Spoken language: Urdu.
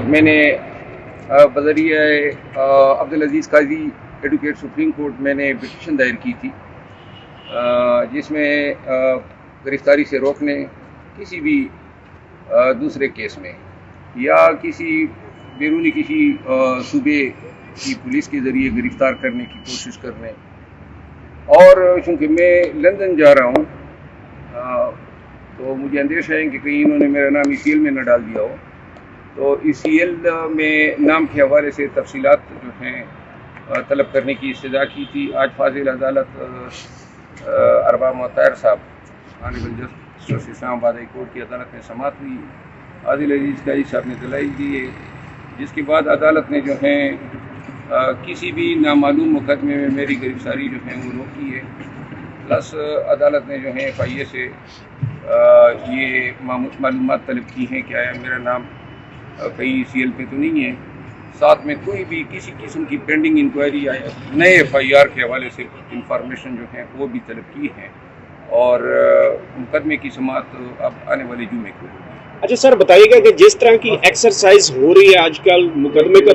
میں نے بذریعہ عبدالعزیز قاضی ایڈوکیٹ سپریم کورٹ میں نے پٹیشن دائر کی تھی، جس میں گرفتاری سے روکنے کسی بھی دوسرے کیس میں یا کسی بیرونی کسی صوبے کی پولیس کے ذریعے گرفتار کرنے کی کوشش کرنے، اور چونکہ میں لندن جا رہا ہوں تو مجھے اندیشہ ہے کہ کہیں انہوں نے میرا نام ECL میں نہ ڈال دیا ہو، تو ECL میں نام کے حوالے سے تفصیلات جو ہیں طلب کرنے کی استدعا کی تھی۔ آج فاضل عدالت ارباب مطہر صاحب آنریبل جسٹس اسلام آباد ہائی کورٹ کی عدالت میں سماعت ہوئی، عبدالعزیز قاضی صاحب نے دلائل دیے، جس کے بعد عدالت نے جو ہیں کسی بھی نامعلوم مقدمے میں میری گرفتاری جو ہے وہ روکی ہے، پلس عدالت نے جو ہے FIA سے یہ معلومات طلب کی ہیں کہ آیا میرا نام کہیں ECL پہ تو نہیں ہے، ساتھ میں کوئی بھی کسی قسم کی پینڈنگ انکوائری یا نئے FIR کے حوالے سے انفارمیشن جو ہیں وہ بھی طلب کی ہیں، اور مقدمے کی سماعت اب آنے والے جمعے کو ہوگی۔ اچھا سر، بتائیے گا کہ جس طرح کی ایکسرسائز ہو رہی ہے آج کل مقدمے کا